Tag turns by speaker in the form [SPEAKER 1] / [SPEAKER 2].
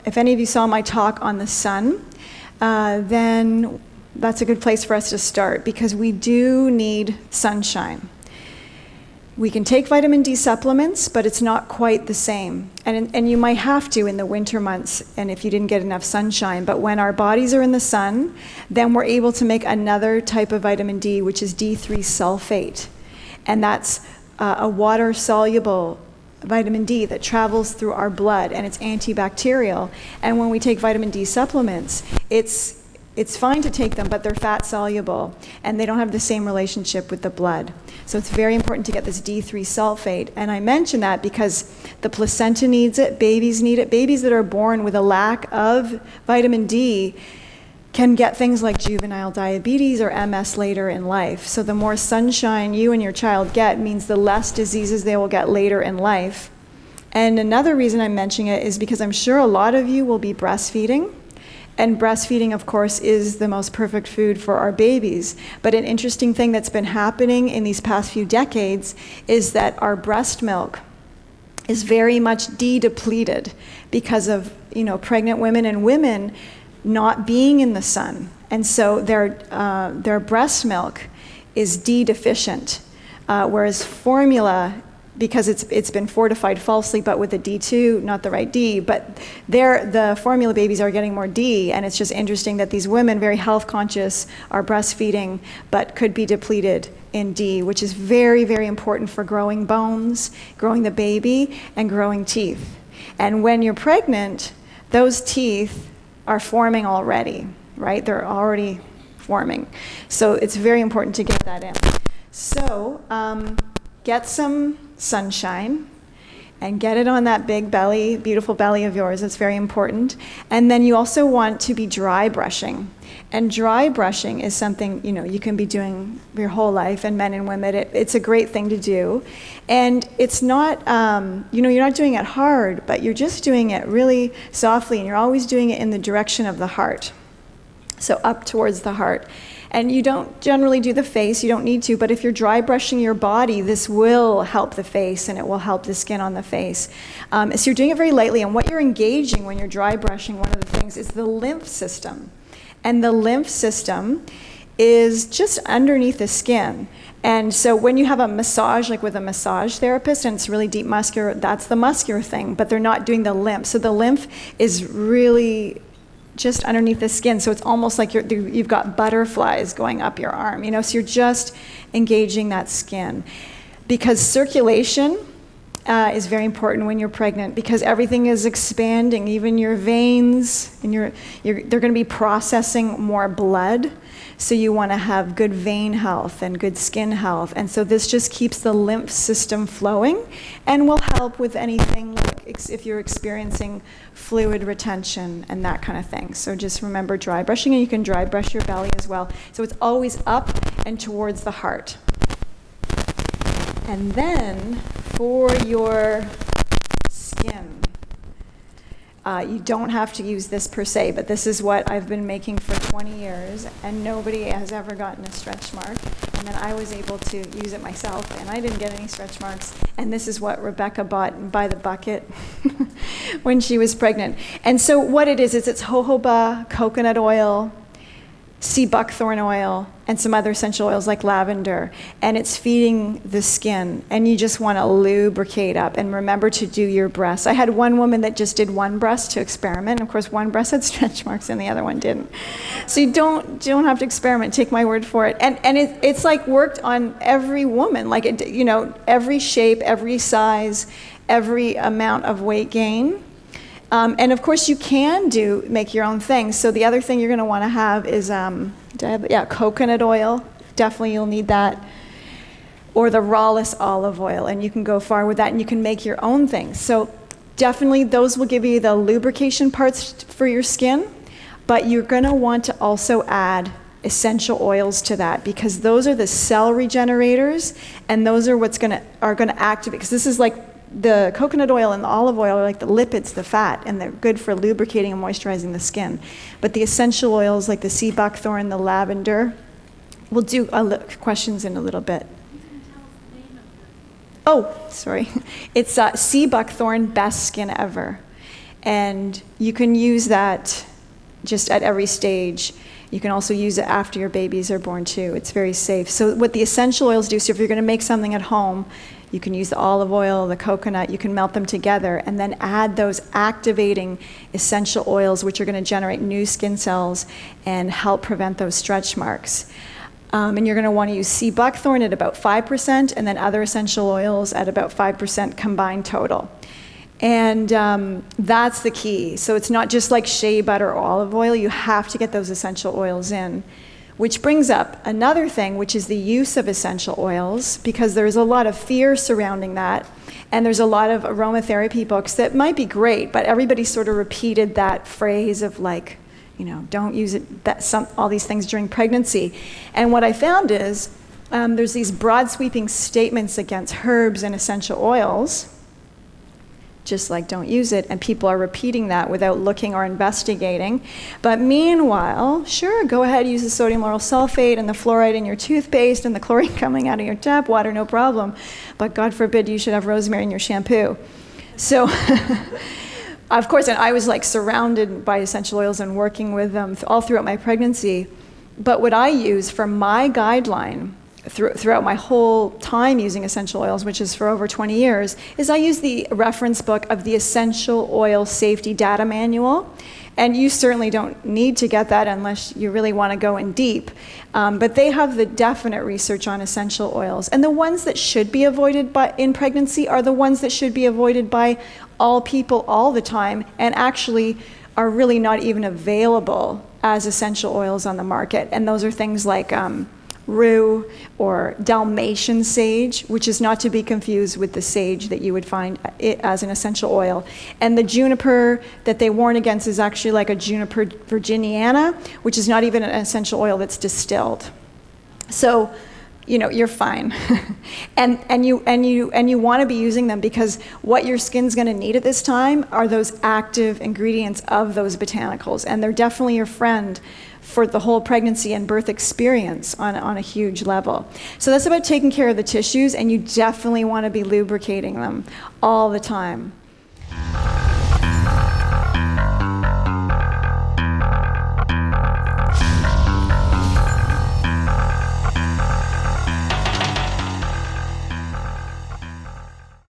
[SPEAKER 1] if any of you saw my talk on the sun, then that's a good place for us to start, because we do need sunshine. We can take vitamin D supplements, but it's not quite the same. And you might have to in the winter months, and if you didn't get enough sunshine. But when our bodies are in the sun, then we're able to make another type of vitamin D, which is D3 sulfate. And that's a water-soluble vitamin D that travels through our blood, and it's antibacterial. And when we take vitamin D supplements, it's fine to take them, but they're fat soluble, and they don't have the same relationship with the blood. So it's very important to get this D3 sulfate. And I mention that because the placenta needs it, babies need it. Babies that are born with a lack of vitamin D can get things like juvenile diabetes or MS later in life. So the more sunshine you and your child get means the less diseases they will get later in life. And another reason I'm mentioning it is because I'm sure a lot of you will be breastfeeding. And breastfeeding, of course, is the most perfect food for our babies. But an interesting thing that's been happening in these past few decades is that our breast milk is very much de-depleted because of, pregnant women and women not being in the sun. And so their breast milk is D deficient, whereas formula, because it's been fortified falsely, but with a D2, not the right D, but the formula babies are getting more D, and it's just interesting that these women, very health conscious, are breastfeeding, but could be depleted in D, which is very, very important for growing bones, growing the baby, and growing teeth. And when you're pregnant, those teeth are forming already, right? They're already forming. So it's very important to get that in. So get some sunshine and get it on that big belly, beautiful belly of yours. It's very important. And then you also want to be dry brushing. And dry brushing is something, you can be doing your whole life, and men and women, it's a great thing to do. And it's not, you're not doing it hard, but you're just doing it really softly, and you're always doing it in the direction of the heart. So up towards the heart. And you don't generally do the face, you don't need to, but if you're dry brushing your body, this will help the face, and it will help the skin on the face. So you're doing it very lightly, and what you're engaging when you're dry brushing, one of the things is the lymph system. And the lymph system is just underneath the skin. And so when you have a massage, like with a massage therapist, and it's really deep muscular, that's the muscular thing, but they're not doing the lymph. So the lymph is really just underneath the skin, so it's almost like you've got butterflies going up your arm, so you're just engaging that skin. Because circulation is very important when you're pregnant, because everything is expanding, even your veins, and they're going to be processing more blood, so you want to have good vein health and good skin health. And so this just keeps the lymph system flowing and will help with anything like if you're experiencing fluid retention and that kind of thing. So just remember dry brushing, and you can dry brush your belly as well. So it's always up and towards the heart. And then for your skin, you don't have to use this per se, but this is what I've been making for 20 years, and nobody has ever gotten a stretch mark. And then I was able to use it myself, and I didn't get any stretch marks. And this is what Rebecca bought by the bucket when she was pregnant. And so what it is it's jojoba, coconut oil, sea buckthorn oil, and some other essential oils like lavender, and it's feeding the skin, and you just want to lubricate up. And remember to do your breasts. I had one woman that just did one breast to experiment. Of course, one breast had stretch marks and the other one didn't. So you don't have to experiment. Take my word for it. And it's like worked on every woman, like every shape, every size, every amount of weight gain. And of course you can make your own thing. So the other thing you're going to want to have is, coconut oil. Definitely you'll need that. Or the rawless olive oil, and you can go far with that, and you can make your own things. So definitely those will give you the lubrication parts for your skin, but you're going to want to also add essential oils to that, because those are the cell regenerators, and those are are going to activate, because this is like the coconut oil and the olive oil are like the lipids, the fat, and they're good for lubricating and moisturizing the skin. But the essential oils like the sea buckthorn, the lavender, we'll do questions in a little bit. Oh, sorry. It's sea buckthorn, best skin ever. And you can use that just at every stage. You can also use it after your babies are born too. It's very safe. So what the essential oils do, so if you're going to make something at home, you can use the olive oil, the coconut, you can melt them together and then add those activating essential oils, which are going to generate new skin cells and help prevent those stretch marks. And you're going to want to use sea buckthorn at about 5% and then other essential oils at about 5% combined total. And that's the key. So it's not just like shea butter or olive oil. You have to get those essential oils in. Which brings up another thing, which is the use of essential oils, because there's a lot of fear surrounding that. And there's a lot of aromatherapy books that might be great, but everybody sort of repeated that phrase of like, you know, don't use it, all these things during pregnancy. And what I found is there's these broad sweeping statements against herbs and essential oils, just like don't use it, and people are repeating that without looking or investigating. But meanwhile, sure, go ahead, use the sodium lauryl sulfate and the fluoride in your toothpaste and the chlorine coming out of your tap water, no problem. But God forbid you should have rosemary in your shampoo. So, of course, and I was like surrounded by essential oils and working with them all throughout my pregnancy. But what I use for my guideline throughout my whole time using essential oils, which is for over 20 years, is I use the reference book of the Essential Oil Safety Data Manual. And you certainly don't need to get that unless you really want to go in deep. But they have the definite research on essential oils. And the ones that should be avoided in pregnancy are the ones that should be avoided by all people all the time, and actually are really not even available as essential oils on the market. And those are things like rue or Dalmatian sage, which is not to be confused with the sage that you would find it as an essential oil. And the juniper that they warn against is actually like a Juniper virginiana, which is not even an essential oil that's distilled. So, you know, you're fine. and you want to be using them because what your skin's going to need at this time are those active ingredients of those botanicals, and they're definitely your friend for the whole pregnancy and birth experience on a huge level. So that's about taking care of the tissues, and you definitely want to be lubricating them all the time.